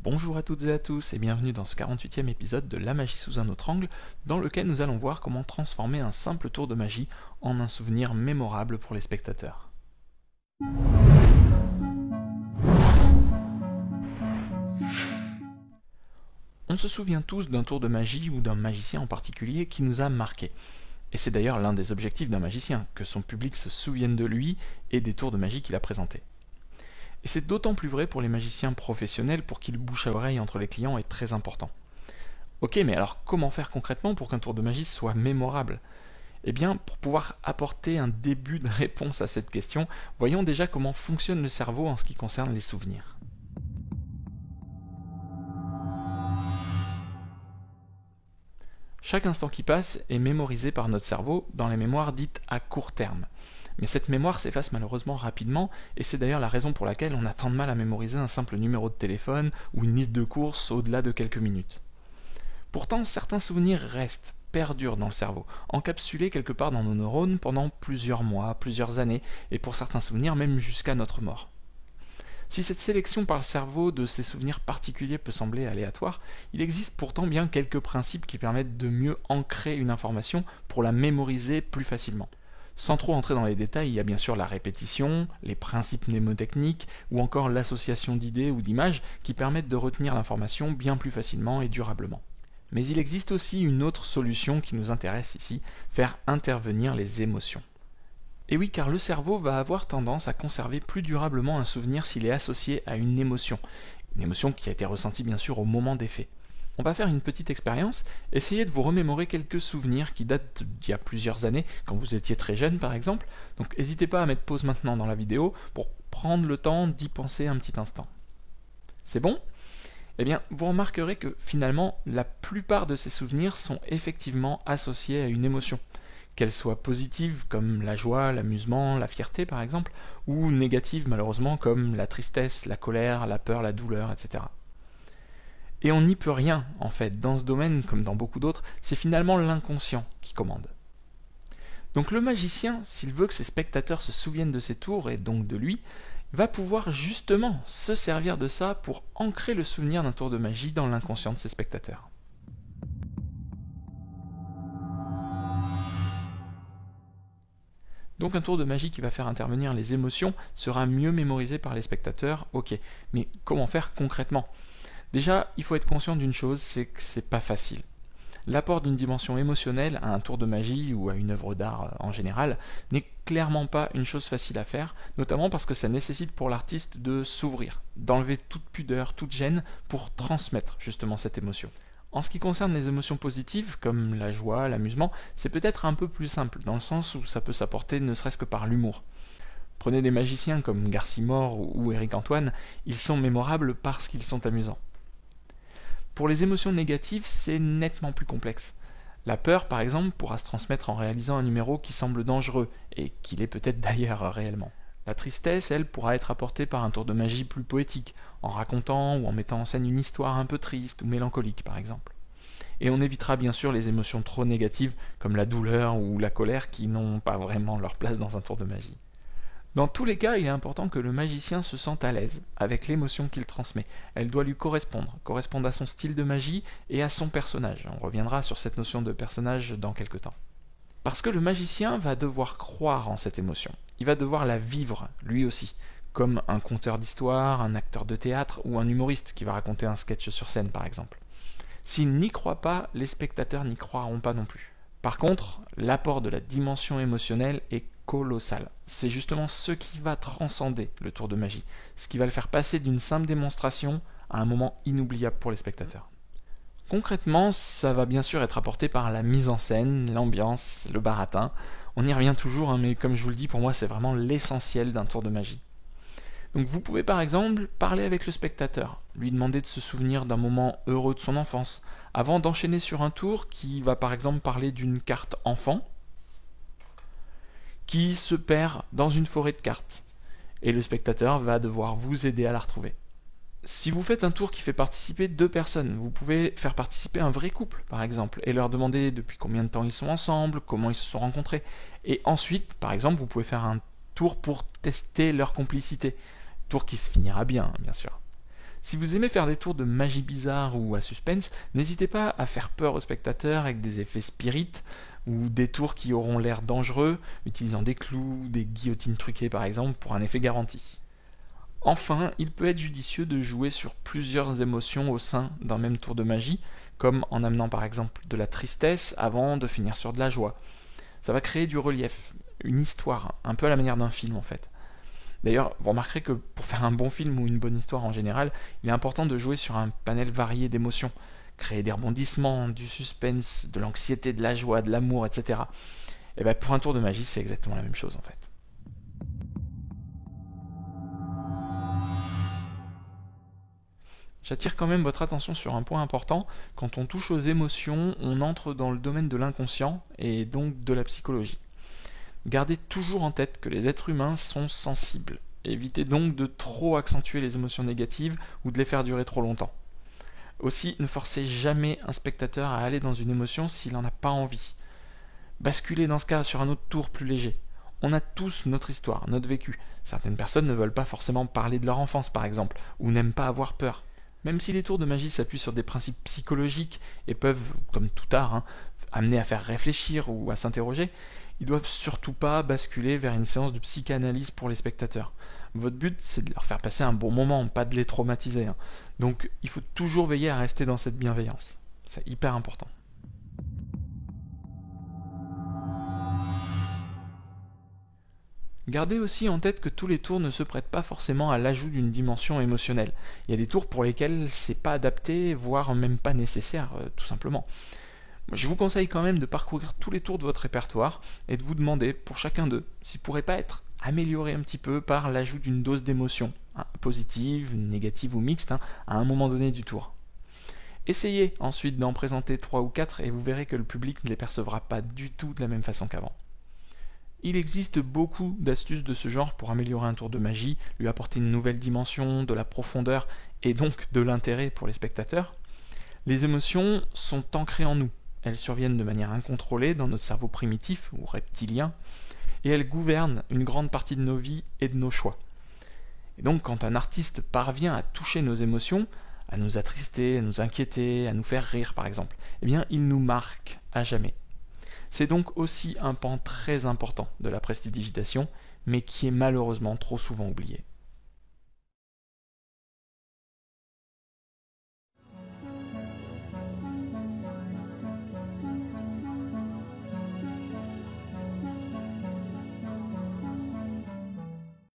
Bonjour à toutes et à tous et bienvenue dans ce 48e épisode de La magie sous un autre angle, dans lequel nous allons voir comment transformer un simple tour de magie en un souvenir mémorable pour les spectateurs. On se souvient tous d'un tour de magie ou d'un magicien en particulier qui nous a marqué. Et c'est d'ailleurs l'un des objectifs d'un magicien, que son public se souvienne de lui et des tours de magie qu'il a présentés. Et c'est d'autant plus vrai pour les magiciens professionnels pour qui le bouche à oreille entre les clients est très important. Ok, mais alors comment faire concrètement pour qu'un tour de magie soit mémorable ? Eh bien, pour pouvoir apporter un début de réponse à cette question, voyons déjà comment fonctionne le cerveau en ce qui concerne les souvenirs. Chaque instant qui passe est mémorisé par notre cerveau dans les mémoires dites à court terme. Mais cette mémoire s'efface malheureusement rapidement, et c'est d'ailleurs la raison pour laquelle on a tant de mal à mémoriser un simple numéro de téléphone ou une liste de courses au-delà de quelques minutes. Pourtant, certains souvenirs restent, perdurent dans le cerveau, encapsulés quelque part dans nos neurones pendant plusieurs mois, plusieurs années, et pour certains souvenirs même jusqu'à notre mort. Si cette sélection par le cerveau de ces souvenirs particuliers peut sembler aléatoire, il existe pourtant bien quelques principes qui permettent de mieux ancrer une information pour la mémoriser plus facilement. Sans trop entrer dans les détails, il y a bien sûr la répétition, les principes mnémotechniques ou encore l'association d'idées ou d'images qui permettent de retenir l'information bien plus facilement et durablement. Mais il existe aussi une autre solution qui nous intéresse ici, faire intervenir les émotions. Et oui, car le cerveau va avoir tendance à conserver plus durablement un souvenir s'il est associé à une émotion qui a été ressentie bien sûr au moment des faits. On va faire une petite expérience, essayez de vous remémorer quelques souvenirs qui datent d'il y a plusieurs années, quand vous étiez très jeune par exemple, donc n'hésitez pas à mettre pause maintenant dans la vidéo pour prendre le temps d'y penser un petit instant. C'est bon ? Eh bien, vous remarquerez que finalement, la plupart de ces souvenirs sont effectivement associés à une émotion. Qu'elle soit positive comme la joie, l'amusement, la fierté par exemple, ou négative malheureusement comme la tristesse, la colère, la peur, la douleur, etc. Et on n'y peut rien en fait, dans ce domaine comme dans beaucoup d'autres, c'est finalement l'inconscient qui commande. Donc le magicien, s'il veut que ses spectateurs se souviennent de ses tours et donc de lui, va pouvoir justement se servir de ça pour ancrer le souvenir d'un tour de magie dans l'inconscient de ses spectateurs. Donc un tour de magie qui va faire intervenir les émotions sera mieux mémorisé par les spectateurs, ok. Mais comment faire concrètement ? Déjà, il faut être conscient d'une chose, c'est que c'est pas facile. L'apport d'une dimension émotionnelle à un tour de magie ou à une œuvre d'art en général n'est clairement pas une chose facile à faire, notamment parce que ça nécessite pour l'artiste de s'ouvrir, d'enlever toute pudeur, toute gêne pour transmettre justement cette émotion. En ce qui concerne les émotions positives, comme la joie, l'amusement, c'est peut-être un peu plus simple, dans le sens où ça peut s'apporter ne serait-ce que par l'humour. Prenez des magiciens comme Garcimore ou Éric Antoine, ils sont mémorables parce qu'ils sont amusants. Pour les émotions négatives, c'est nettement plus complexe. La peur, par exemple, pourra se transmettre en réalisant un numéro qui semble dangereux, et qui l'est peut-être d'ailleurs réellement. La tristesse, elle, pourra être apportée par un tour de magie plus poétique, en racontant ou en mettant en scène une histoire un peu triste ou mélancolique, par exemple. Et on évitera bien sûr les émotions trop négatives, comme la douleur ou la colère, qui n'ont pas vraiment leur place dans un tour de magie. Dans tous les cas, il est important que le magicien se sente à l'aise avec l'émotion qu'il transmet. Elle doit lui correspondre à son style de magie et à son personnage. On reviendra sur cette notion de personnage dans quelques temps. Parce que le magicien va devoir croire en cette émotion. Il va devoir la vivre, lui aussi, comme un conteur d'histoire, un acteur de théâtre ou un humoriste qui va raconter un sketch sur scène, par exemple. S'il n'y croit pas, les spectateurs n'y croiront pas non plus. Par contre, l'apport de la dimension émotionnelle est colossal. C'est justement ce qui va transcender le tour de magie, ce qui va le faire passer d'une simple démonstration à un moment inoubliable pour les spectateurs. Concrètement, ça va bien sûr être apporté par la mise en scène, l'ambiance, le baratin. On y revient toujours, mais comme je vous le dis, pour moi c'est vraiment l'essentiel d'un tour de magie. Donc vous pouvez par exemple parler avec le spectateur, lui demander de se souvenir d'un moment heureux de son enfance, avant d'enchaîner sur un tour qui va par exemple parler d'une carte enfant, qui se perd dans une forêt de cartes, et le spectateur va devoir vous aider à la retrouver. Si vous faites un tour qui fait participer 2 personnes, vous pouvez faire participer un vrai couple, par exemple, et leur demander depuis combien de temps ils sont ensemble, comment ils se sont rencontrés. Et ensuite, par exemple, vous pouvez faire un tour pour tester leur complicité. Tour qui se finira bien, bien sûr. Si vous aimez faire des tours de magie bizarre ou à suspense, n'hésitez pas à faire peur aux spectateurs avec des effets spirites ou des tours qui auront l'air dangereux, utilisant des clous, des guillotines truquées par exemple, pour un effet garanti. Enfin, il peut être judicieux de jouer sur plusieurs émotions au sein d'un même tour de magie, comme en amenant par exemple de la tristesse avant de finir sur de la joie. Ça va créer du relief, une histoire, un peu à la manière d'un film en fait. D'ailleurs, vous remarquerez que pour faire un bon film ou une bonne histoire en général, il est important de jouer sur un panel varié d'émotions, créer des rebondissements, du suspense, de l'anxiété, de la joie, de l'amour, etc. Et bien pour un tour de magie, c'est exactement la même chose en fait. J'attire quand même votre attention sur un point important. Quand on touche aux émotions, on entre dans le domaine de l'inconscient et donc de la psychologie. Gardez toujours en tête que les êtres humains sont sensibles. Évitez donc de trop accentuer les émotions négatives ou de les faire durer trop longtemps. Aussi, ne forcez jamais un spectateur à aller dans une émotion s'il n'en a pas envie. Basculez dans ce cas sur un autre tour plus léger. On a tous notre histoire, notre vécu. Certaines personnes ne veulent pas forcément parler de leur enfance par exemple, ou n'aiment pas avoir peur. Même si les tours de magie s'appuient sur des principes psychologiques et peuvent, comme tout art, amener à faire réfléchir ou à s'interroger, ils doivent surtout pas basculer vers une séance de psychanalyse pour les spectateurs. Votre but, c'est de leur faire passer un bon moment, pas de les traumatiser. Donc, il faut toujours veiller à rester dans cette bienveillance. C'est hyper important. Gardez aussi en tête que tous les tours ne se prêtent pas forcément à l'ajout d'une dimension émotionnelle. Il y a des tours pour lesquels c'est pas adapté, voire même pas nécessaire, tout simplement. Je vous conseille quand même de parcourir tous les tours de votre répertoire et de vous demander, pour chacun d'eux, s'ils pourraient pas être améliorés un petit peu par l'ajout d'une dose d'émotion, positive, négative ou mixte, à un moment donné du tour. Essayez ensuite d'en présenter 3 ou 4 et vous verrez que le public ne les percevra pas du tout de la même façon qu'avant. Il existe beaucoup d'astuces de ce genre pour améliorer un tour de magie, lui apporter une nouvelle dimension, de la profondeur et donc de l'intérêt pour les spectateurs. Les émotions sont ancrées en nous. Elles surviennent de manière incontrôlée dans notre cerveau primitif ou reptilien et elles gouvernent une grande partie de nos vies et de nos choix. Et donc quand un artiste parvient à toucher nos émotions, à nous attrister, à nous inquiéter, à nous faire rire par exemple, eh bien il nous marque à jamais. C'est donc aussi un pan très important de la prestidigitation, mais qui est malheureusement trop souvent oublié.